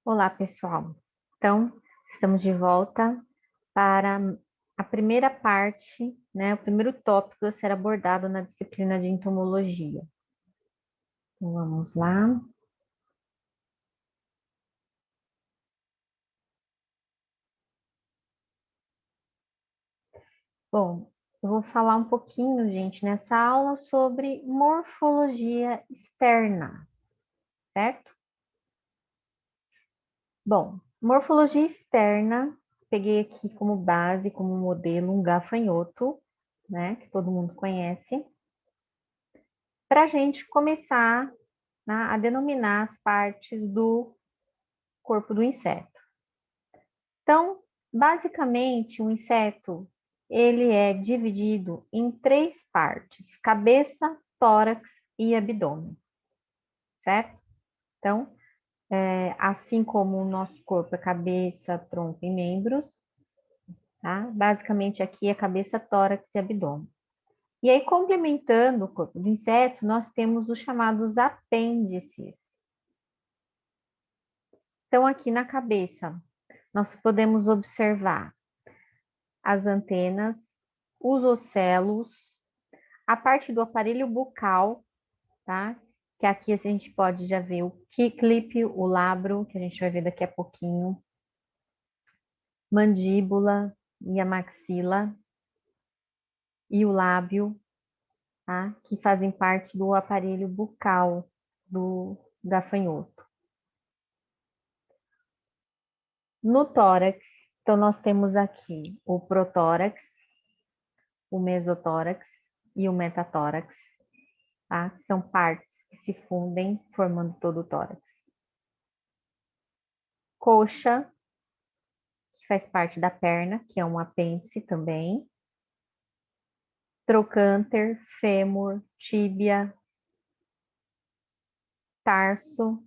Olá, pessoal. Então, estamos de volta para a primeira parte, né, o primeiro tópico a ser abordado na disciplina de entomologia. Então, vamos lá. Bom, eu vou falar um pouquinho, gente, nessa aula sobre morfologia externa, certo? Bom, morfologia externa, peguei aqui como base, como modelo, um gafanhoto, né, que todo mundo conhece, para a gente começar, né, a denominar as partes do corpo do inseto. Então, basicamente, o inseto ele é dividido em três partes: cabeça, tórax e abdômen, certo? Então, assim como o nosso corpo é cabeça, tronco e membros, tá? Basicamente aqui é cabeça, tórax e abdômen. E aí, complementando o corpo do inseto, nós temos os chamados apêndices. Então, aqui na cabeça, nós podemos observar as antenas, os ocelos, a parte do aparelho bucal, tá? Que aqui a gente pode já ver o clipe, o labro, que a gente vai ver daqui a pouquinho, mandíbula e a maxila, e o lábio, tá? Que fazem parte do aparelho bucal do gafanhoto. No tórax, então nós temos aqui o protórax, o mesotórax e o metatórax, tá? São partes que se fundem formando todo o tórax. Coxa, que faz parte da perna, que é um apêndice também. Trocânter, fêmur, tíbia, tarso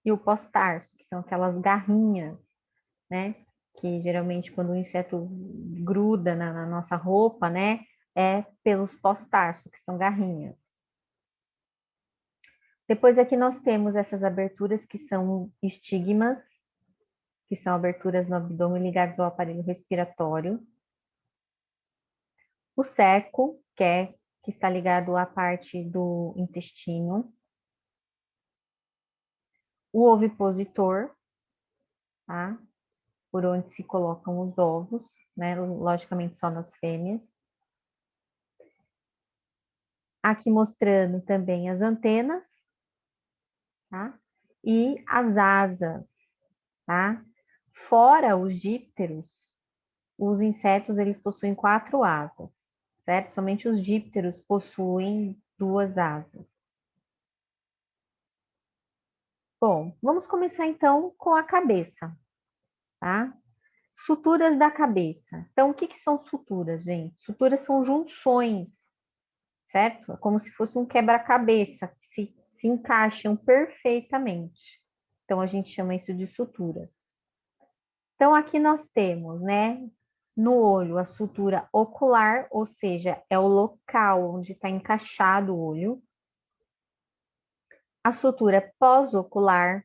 e o pós-tarso, que são aquelas garrinhas, né? Que geralmente quando o inseto gruda na nossa roupa, né? É pelos pós-tarso, que são garrinhas. Depois aqui nós temos essas aberturas que são estigmas, que são aberturas no abdômen ligadas ao aparelho respiratório. O seco, que está ligado à parte do intestino. O ovipositor, tá? Por onde se colocam os ovos, né? Logicamente só nas fêmeas. Aqui mostrando também as antenas, tá? E as asas, tá? Fora os dípteros, os insetos eles possuem 4 asas, certo? Somente os dípteros possuem 2 asas. Bom, vamos começar então com a cabeça, tá? Suturas da cabeça. Então, o que que são suturas, gente? Suturas são junções, certo? É como se fosse um quebra-cabeça, que se encaixam perfeitamente. Então, a gente chama isso de suturas. Então, aqui nós temos, né, no olho, a sutura ocular, ou seja, é o local onde está encaixado o olho. A sutura pós-ocular,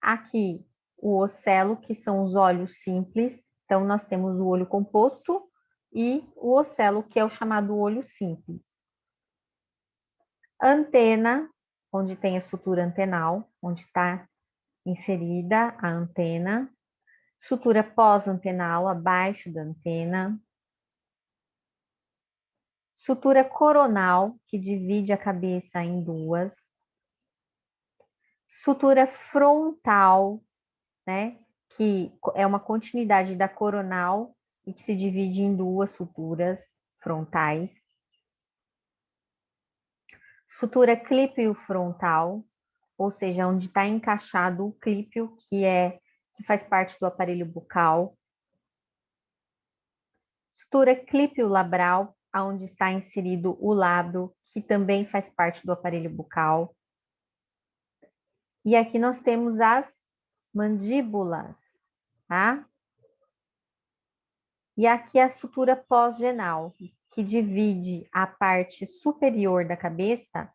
aqui o ocelo, que são os olhos simples. Então, nós temos o olho composto e o ocelo, que é o chamado olho simples. Antena, onde tem a sutura antenal, onde está inserida a antena. Sutura pós-antenal, abaixo da antena. Sutura coronal, que divide a cabeça em duas. Sutura frontal, né? Que é uma continuidade da coronal e que se divide em duas suturas frontais. Sutura clípeo frontal, ou seja, onde está encaixado o clípeo, que faz parte do aparelho bucal. Sutura clípeo labral, onde está inserido o lábio, que também faz parte do aparelho bucal. E aqui nós temos as mandíbulas, tá? E aqui a sutura pós-genal, que divide a parte superior da cabeça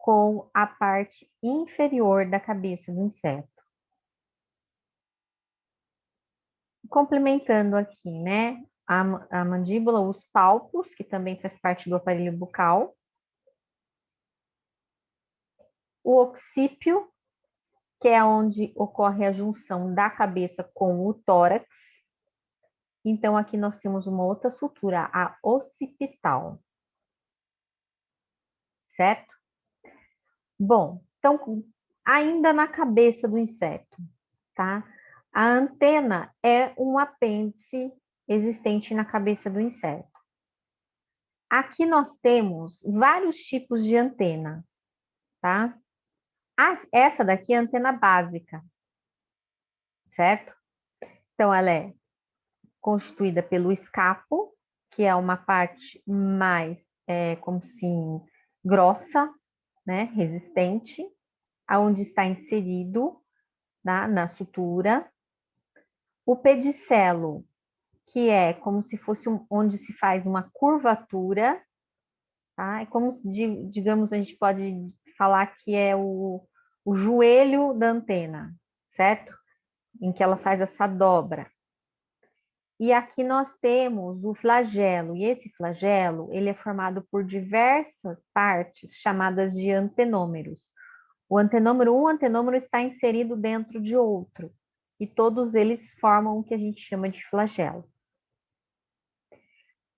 com a parte inferior da cabeça do inseto. Complementando aqui, né, a mandíbula, os palpos, que também faz parte do aparelho bucal, o occípio, que é onde ocorre a junção da cabeça com o tórax. Então, aqui nós temos uma outra sutura, a occipital. Certo? Bom, então, ainda na cabeça do inseto, tá? A antena é um apêndice existente na cabeça do inseto. Aqui nós temos vários tipos de antena, tá? Essa daqui é a antena básica, certo? Então, ela é constituída pelo escapo, que é uma parte mais, como assim, grossa, né? Resistente, aonde está inserido, tá? Na sutura. O pedicelo, que é como se fosse onde se faz uma curvatura, tá? É como, digamos, a gente pode falar que é o joelho da antena, certo? Em que ela faz essa dobra. E aqui nós temos o flagelo, e esse flagelo, ele é formado por diversas partes chamadas de antenômeros. Um antenômero está inserido dentro de outro, e todos eles formam o que a gente chama de flagelo.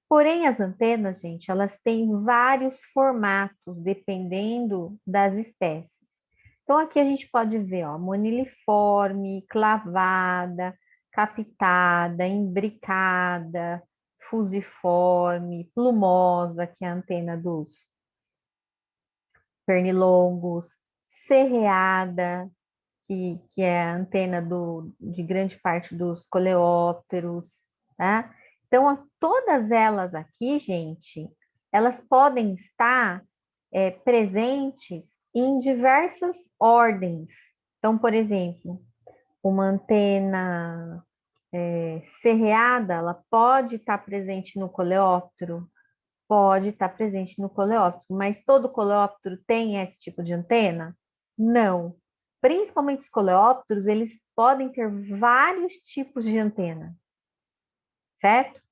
Porém, as antenas, gente, elas têm vários formatos, dependendo das espécies. Então, aqui a gente pode ver, ó, moniliforme, clavada, capitada, imbricada, fusiforme, plumosa, que é a antena dos pernilongos, serreada, que é a antena de grande parte dos coleópteros, tá? Então, todas elas aqui, gente, elas podem estar presentes em diversas ordens. Então, por exemplo, uma antena serreada, ela pode estar presente no coleóptero, pode estar presente no coleóptero, mas todo coleóptero tem esse tipo de antena? Não. Principalmente os coleópteros, eles podem ter vários tipos de antena, certo?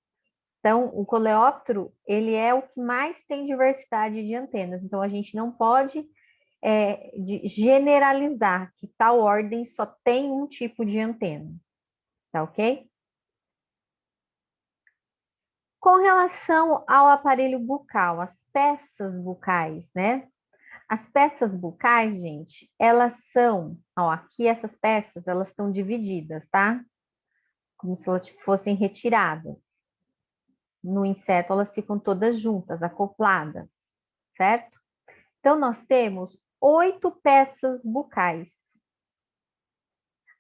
Então, o coleóptero, ele é o que mais tem diversidade de antenas. Então, a gente não pode generalizar que tal ordem só tem um tipo de antena, tá ok? Com relação ao aparelho bucal, as peças bucais, né? As peças bucais, gente, elas são, ó, aqui essas peças, elas estão divididas, tá? Como se elas fossem retiradas. No inseto, elas ficam todas juntas, acopladas, certo? Então, nós temos 8 peças bucais.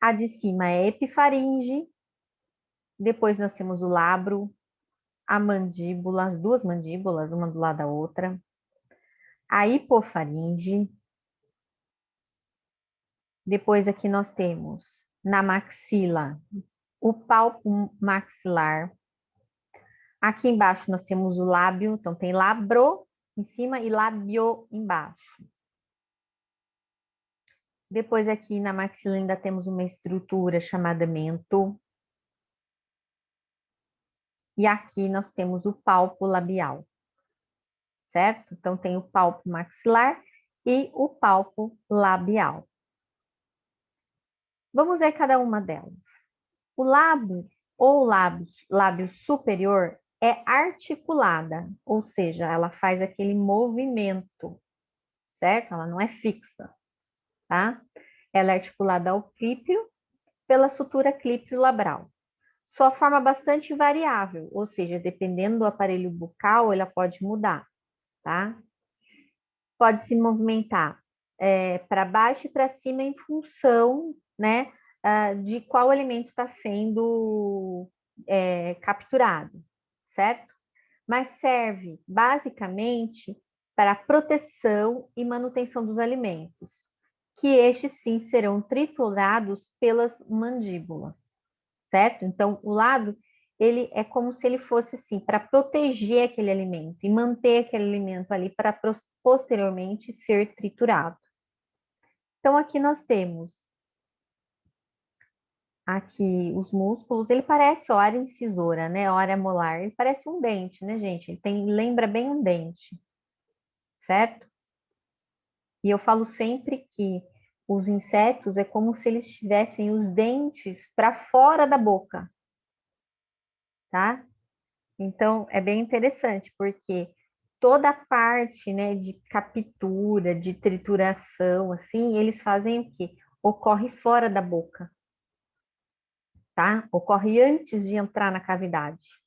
A de cima é a epifaringe, depois nós temos o lábio, a mandíbula, as duas mandíbulas, uma do lado da outra, a hipofaringe, depois aqui nós temos na maxila o palpo maxilar. Aqui embaixo nós temos o lábio, então tem labro em cima e lábio embaixo. Depois aqui na maxila ainda temos uma estrutura chamada mento. E aqui nós temos o palpo labial, certo? Então tem o palpo maxilar e o palpo labial. Vamos ver cada uma delas. O lábio ou lábio superior é articulada, ou seja, ela faz aquele movimento, certo? Ela não é fixa, tá? Ela é articulada ao clípio pela sutura clípio-labral. Sua forma é bastante variável, ou seja, dependendo do aparelho bucal, ela pode mudar, tá? Pode se movimentar para baixo e para cima em função, né, de qual alimento está sendo capturado, certo? Mas serve basicamente para proteção e manutenção dos alimentos, que estes sim serão triturados pelas mandíbulas, certo? Então, o lábio, ele é como se ele fosse assim, para proteger aquele alimento e manter aquele alimento ali para posteriormente ser triturado. Então, aqui nós temos aqui os músculos, ele parece, ó, área incisora, né? Área molar, ele parece um dente, né, gente? Ele tem, lembra bem um dente, certo? E eu falo sempre que os insetos é como se eles tivessem os dentes para fora da boca, tá? Então, é bem interessante, porque toda a parte, né, de captura, de trituração, assim, eles fazem o quê? Ocorre fora da boca, tá? Ocorre antes de entrar na cavidade.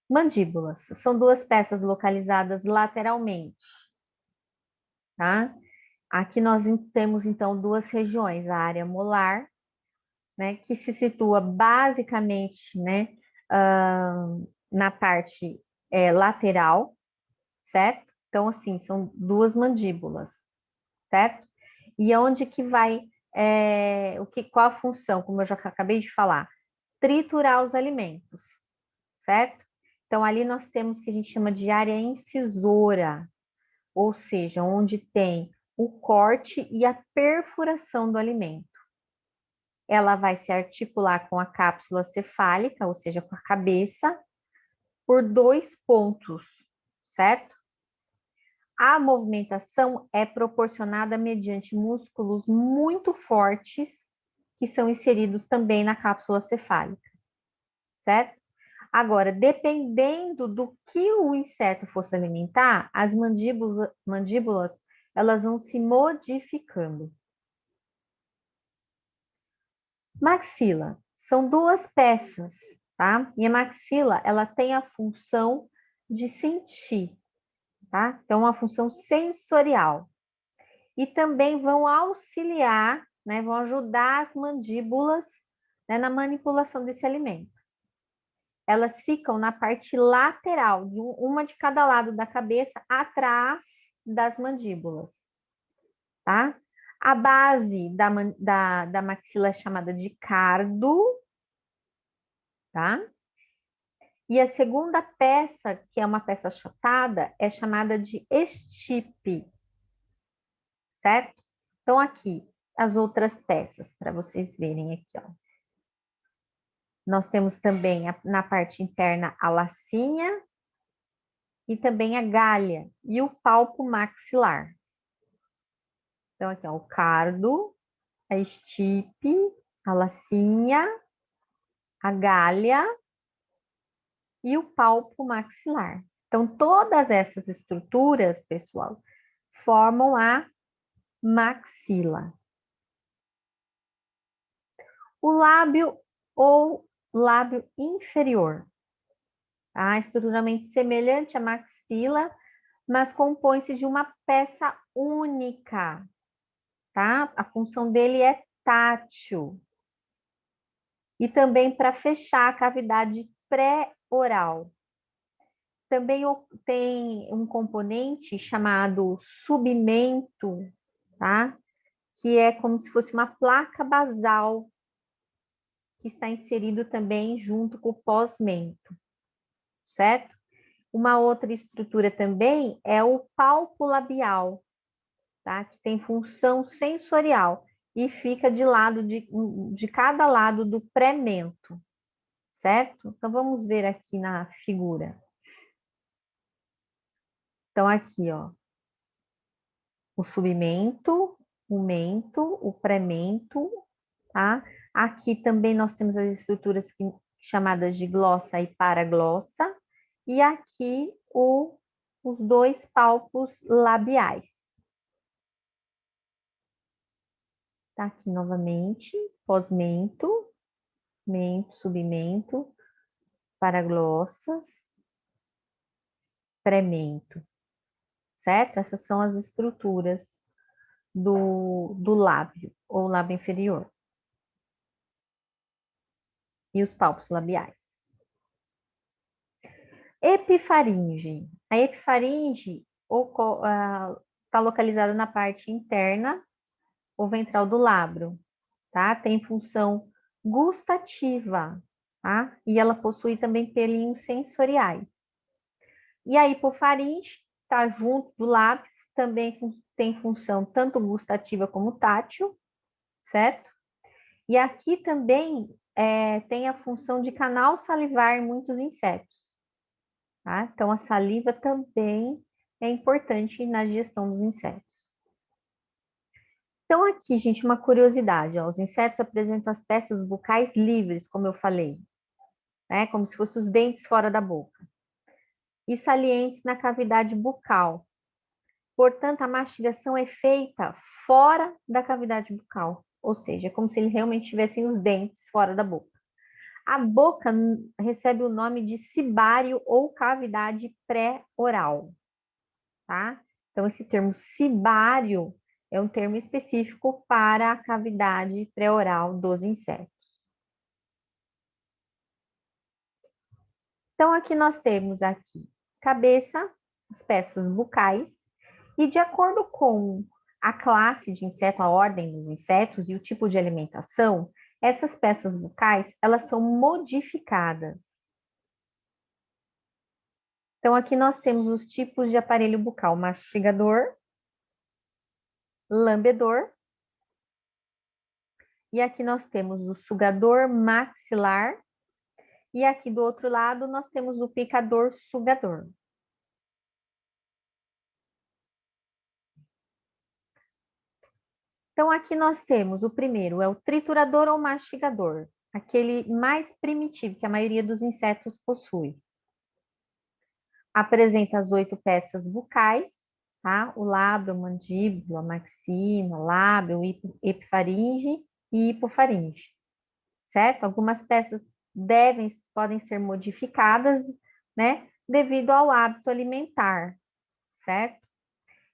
Mandíbulas são duas peças localizadas lateralmente, tá? Aqui nós temos, então, duas regiões, a área molar, né, que se situa basicamente, né, na parte lateral, certo? Então, assim, são duas mandíbulas, certo? E onde que vai, qual a função, como eu já acabei de falar? Triturar os alimentos, certo? Então, ali nós temos o que a gente chama de área incisora, ou seja, onde tem o corte e a perfuração do alimento. Ela vai se articular com a cápsula cefálica, ou seja, com a cabeça, por dois pontos, certo? A movimentação é proporcionada mediante músculos muito fortes que são inseridos também na cápsula cefálica, certo? Agora, dependendo do que o inseto fosse alimentar, as mandíbulas elas vão se modificando. Maxila são duas peças, tá? E a maxila ela tem a função de sentir, tá? Então, uma função sensorial. E também vão auxiliar, né? Vão ajudar as mandíbulas, né, na manipulação desse alimento. Elas ficam na parte lateral, uma de cada lado da cabeça, atrás das mandíbulas, tá? A base da maxila é chamada de cardo, tá? E a segunda peça, que é uma peça achatada, é chamada de estipe, certo? Então, aqui, as outras peças, para vocês verem aqui, ó. Nós temos também na parte interna a lacinha e também a galha e o palpo maxilar. Então, aqui, ó, o cardo, a estipe, a lacinha, a galha e o palpo maxilar. Então, todas essas estruturas, pessoal, formam a maxila. O lábio ou lábio inferior, tá? Estruturalmente semelhante à maxila, mas compõe-se de uma peça única, tá? A função dele é tátil. E também para fechar a cavidade pré-oral. Também tem um componente chamado submento, tá? Que é como se fosse uma placa basal que está inserido também junto com o pós-mento, certo? Uma outra estrutura também é o palpo labial, tá? Que tem função sensorial e fica de cada lado do pré-mento, certo? Então, vamos ver aqui na figura. Então, aqui, ó, o submento, o mento, o pré-mento, tá? Aqui também nós temos as estruturas chamadas de glossa e paraglossa, e aqui os dois palpos labiais. Tá aqui novamente, pós-mento, mento, submento, paraglossas, pré-mento, certo? Essas são as estruturas do lábio, ou lábio inferior. E os palpos labiais. Epifaringe. A epifaringe está localizada na parte interna ou ventral do lábio, tá? Tem função gustativa, tá? E ela possui também pelinhos sensoriais. E a hipofaringe está junto do lábio, também tem função tanto gustativa como tátil, certo? E aqui também tem a função de canal salivar em muitos insetos, tá? Então, a saliva também é importante na digestão dos insetos. Então, aqui, gente, uma curiosidade, ó, os insetos apresentam as peças bucais livres, como eu falei, né? Como se fossem os dentes fora da boca, e salientes na cavidade bucal. Portanto, a mastigação é feita fora da cavidade bucal, ou seja, é como se eles realmente tivessem os dentes fora da boca. A boca recebe o nome de cibário ou cavidade pré-oral, tá? Então, esse termo cibário é um termo específico para a cavidade pré-oral dos insetos. Então, aqui nós temos aqui cabeça, as peças bucais, e de acordo com a classe de inseto, a ordem dos insetos e o tipo de alimentação, essas peças bucais, elas são modificadas. Então, aqui nós temos os tipos de aparelho bucal: mastigador, lambedor, e aqui nós temos o sugador maxilar, e aqui do outro lado nós temos o picador sugador. Então, aqui nós temos o primeiro, é o triturador ou mastigador, aquele mais primitivo que a maioria dos insetos possui. Apresenta as 8 peças bucais, tá? O lábio, mandíbula, maxila, lábio, epifaringe e hipofaringe, certo? Algumas peças podem ser modificadas, né? Devido ao hábito alimentar, certo?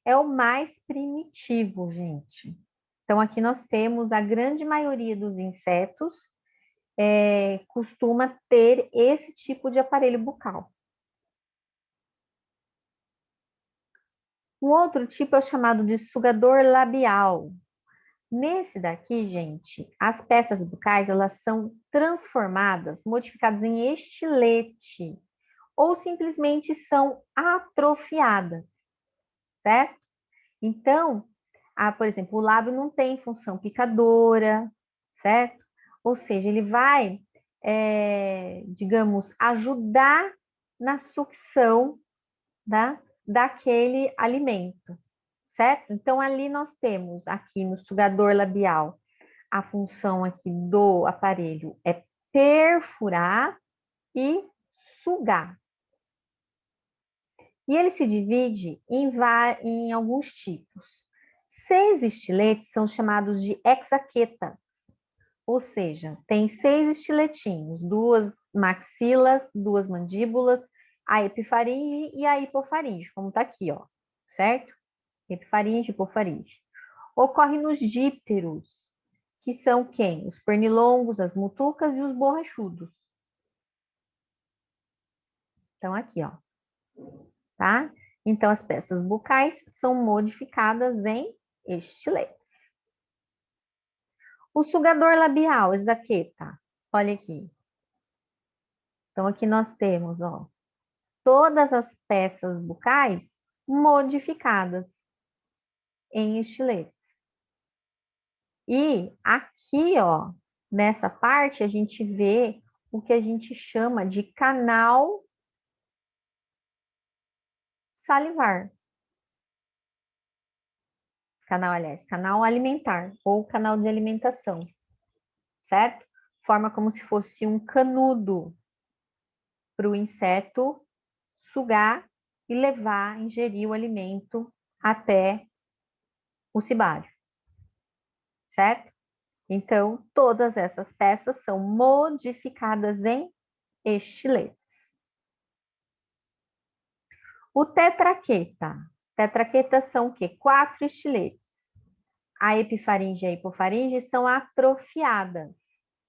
É o mais primitivo, gente. Então, aqui nós temos a grande maioria dos insetos costuma ter esse tipo de aparelho bucal. Um outro tipo é o chamado de sugador labial. Nesse daqui, gente, as peças bucais, elas são transformadas, modificadas em estilete, ou simplesmente são atrofiadas, certo? Então, por exemplo, o lábio não tem função picadora, certo? Ou seja, ele vai, digamos, ajudar na sucção, tá? Daquele alimento, certo? Então, ali nós temos, aqui no sugador labial, a função aqui do aparelho é perfurar e sugar. E ele se divide em alguns tipos. 6 estiletes são chamados de hexaquetas, ou seja, tem 6 estiletinhos, 2 maxilas, 2 mandíbulas, a epifaringe e a hipofaringe, como está aqui, ó, certo? Epifaringe, hipofaringe. Ocorre nos dípteros, que são quem? Os pernilongos, as mutucas e os borrachudos. Então, aqui, ó, tá? Então, as peças bucais são modificadas em estiletes. O sugador labial, exaqueta, olha aqui. Então, aqui nós temos, ó, todas as peças bucais modificadas em estiletes. E aqui, ó, nessa parte, a gente vê o que a gente chama de canal salivar. Canal, aliás, canal alimentar ou canal de alimentação, certo? Forma como se fosse um canudo para o inseto sugar e levar, ingerir o alimento até o cibário, certo? Então, todas essas peças são modificadas em estiletes. O tetraqueta. Tetraquetas são o quê? 4 estiletes. A epifaringe e a hipofaringe são atrofiadas,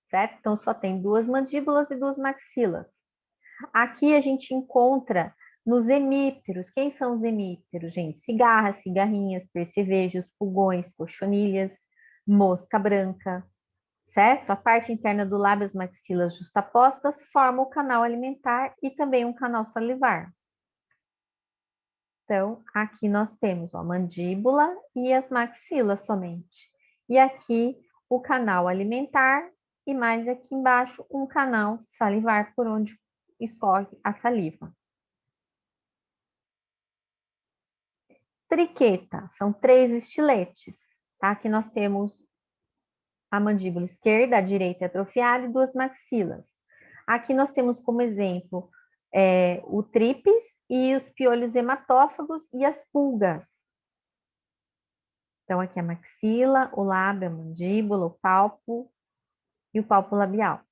certo? Então, só tem 2 mandíbulas e 2 maxilas. Aqui a gente encontra nos hemípteros. Quem são os hemípteros, gente? Cigarras, cigarrinhas, percevejos, pulgões, cochonilhas, mosca branca, certo? A parte interna do lábio e as maxilas justapostas forma o canal alimentar e também um canal salivar. Então, aqui nós temos ó, a mandíbula e as maxilas somente. E aqui o canal alimentar e mais aqui embaixo um canal salivar por onde escorre a saliva. Triqueta, são 3 estiletes, tá? Aqui nós temos a mandíbula esquerda, a direita atrofiada e 2 maxilas. Aqui nós temos como exemplo o trípes e os piolhos hematófagos e as pulgas. Então, aqui a maxila, o lábio, a mandíbula, o palpo e o palpo labial.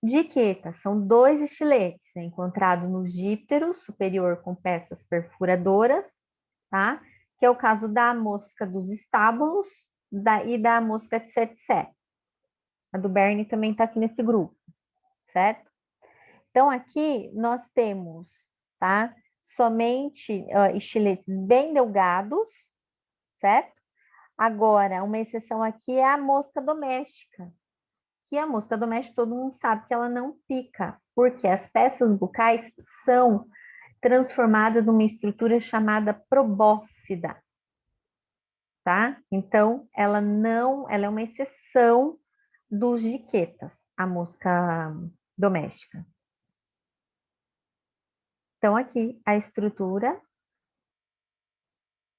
Diqueta, são 2 estiletes, encontrados nos dípteros superior com peças perfuradoras, tá? Que é o caso da mosca dos estábulos e da mosca tsetse. A do Berne também está aqui nesse grupo, certo? Então, aqui nós temos, tá? Somente estiletes bem delgados, certo? Agora, uma exceção aqui é a mosca doméstica, que a mosca doméstica todo mundo sabe que ela não pica, porque as peças bucais são transformadas numa estrutura chamada probóscide, tá? Então, ela é uma exceção dos diquetas, a mosca doméstica. Então, aqui a estrutura,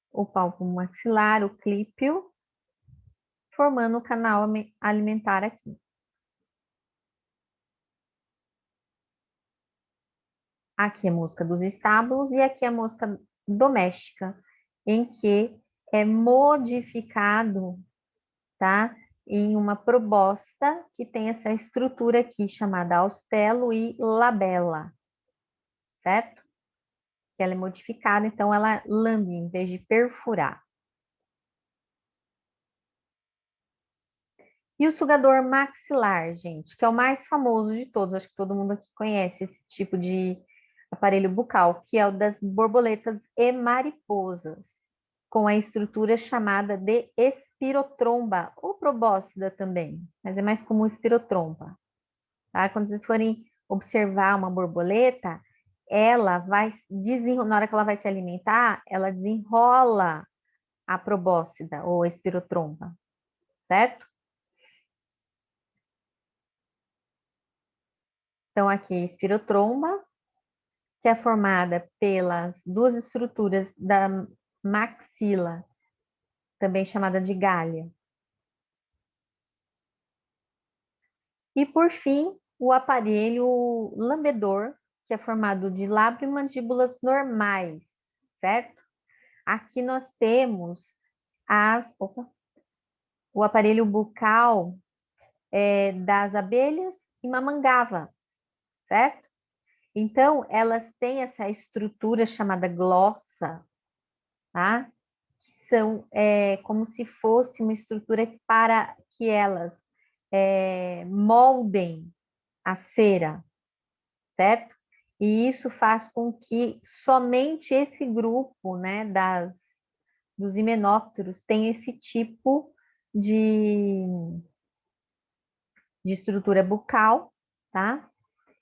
o palpo maxilar, o clípio, formando o canal alimentar aqui. Aqui é a mosca dos estábulos e aqui é a mosca doméstica, em que é modificado, tá? Em uma probóscide que tem essa estrutura aqui chamada austelo e labela, certo? Que ela é modificada, então ela lambe em vez de perfurar. E o sugador maxilar, gente, que é o mais famoso de todos, acho que todo mundo aqui conhece esse tipo de aparelho bucal, que é o das borboletas e mariposas, com a estrutura chamada de espirotromba, ou probóscide também, mas é mais comum espirotromba. Tá? Quando vocês forem observar uma borboleta, ela vai na hora que ela vai se alimentar, ela desenrola a probóscide ou espirotromba, certo? Então, aqui, espirotromba, que é formada pelas 2 estruturas da maxila, também chamada de galha. E, por fim, o aparelho lambedor, que é formado de lábio e mandíbulas normais, certo? Aqui nós temos o aparelho bucal das abelhas e mamangavas, certo? Então, elas têm essa estrutura chamada glossa, tá? Que são como se fosse uma estrutura para que elas moldem a cera, certo? E isso faz com que somente esse grupo, né, dos himenópteros tenha esse tipo de, de estrutura bucal, tá?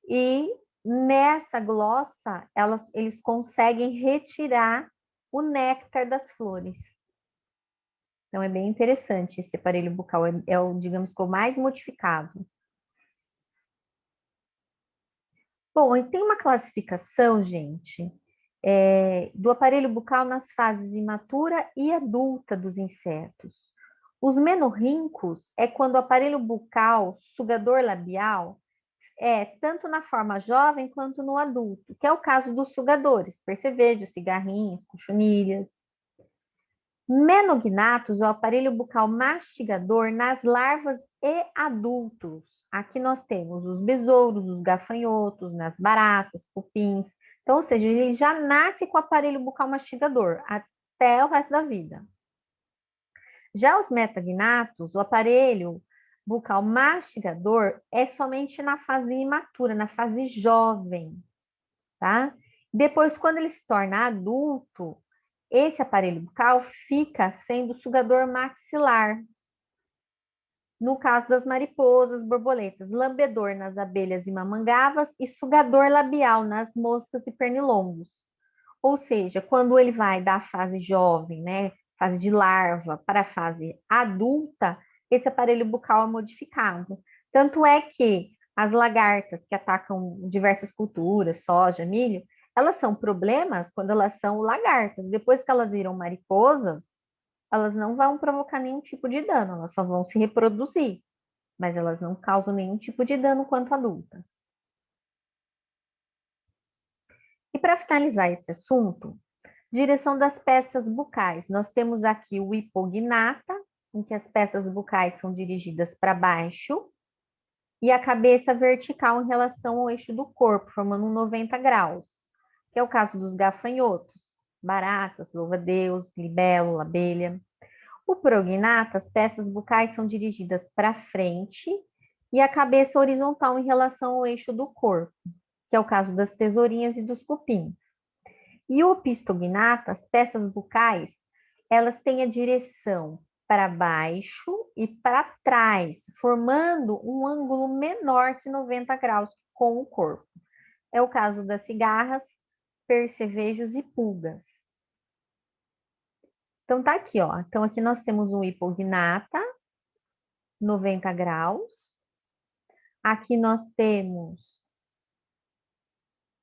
E nessa glossa, eles conseguem retirar o néctar das flores. Então, é bem interessante esse aparelho bucal, é o, digamos, que o mais modificado. Bom, e tem uma classificação, gente, do aparelho bucal nas fases imatura e adulta dos insetos. Os menorríncos é quando o aparelho bucal, sugador labial, tanto na forma jovem quanto no adulto, que é o caso dos sugadores, percevejos, cigarrinhos, cochonilhas. Menognathus é o aparelho bucal mastigador nas larvas e adultos. Aqui nós temos os besouros, os gafanhotos, nas baratas, cupins. Então, ou seja, ele já nasce com o aparelho bucal mastigador até o resto da vida. Já os metagnatos, o aparelho bucal mastigador é somente na fase imatura, na fase jovem, tá? Depois, quando ele se torna adulto, esse aparelho bucal fica sendo sugador maxilar. No caso das mariposas, borboletas, lambedor nas abelhas e mamangavas e sugador labial nas moscas e pernilongos. Ou seja, quando ele vai da fase jovem, né, fase de larva, para a fase adulta, esse aparelho bucal é modificado. Tanto é que as lagartas que atacam diversas culturas, soja, milho, elas são problemas quando elas são lagartas. Depois que elas viram mariposas, elas não vão provocar nenhum tipo de dano, elas só vão se reproduzir, mas elas não causam nenhum tipo de dano quanto adultas. E para finalizar esse assunto, direção das peças bucais. Nós temos aqui o hipognata, em que as peças bucais são dirigidas para baixo, e a cabeça vertical em relação ao eixo do corpo, formando um 90 graus, que é o caso dos gafanhotos, baratas, louva-a-Deus, libélula, abelha. O prognata, as peças bucais são dirigidas para frente e a cabeça horizontal em relação ao eixo do corpo, que é o caso das tesourinhas e dos cupins. E o opistognata, as peças bucais, elas têm a direção para baixo e para trás, formando um ângulo menor que 90 graus com o corpo. É o caso das cigarras, percevejos e pulgas. Então tá aqui, ó. Então aqui nós temos um hipognata, 90 graus. Aqui nós temos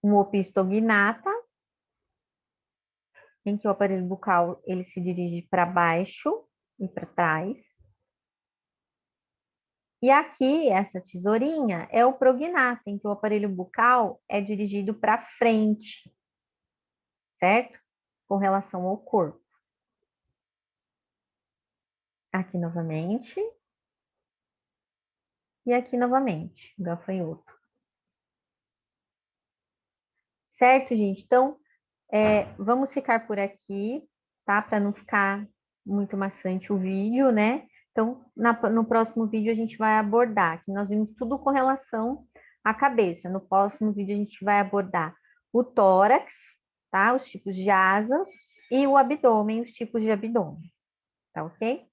um opistognata, em que o aparelho bucal ele se dirige para baixo e para trás. E aqui, essa tesourinha é o prognata, em que o aparelho bucal é dirigido para frente, certo? Com relação ao corpo. Aqui novamente. E aqui novamente, gafanhoto. Certo, gente? Então, vamos ficar por aqui, tá? Para não ficar muito maçante o vídeo, né? Então, no próximo vídeo a gente vai abordar, que nós vimos tudo com relação à cabeça. No próximo vídeo a gente vai abordar o tórax, tá? Os tipos de asas e o abdômen, os tipos de abdômen, tá ok?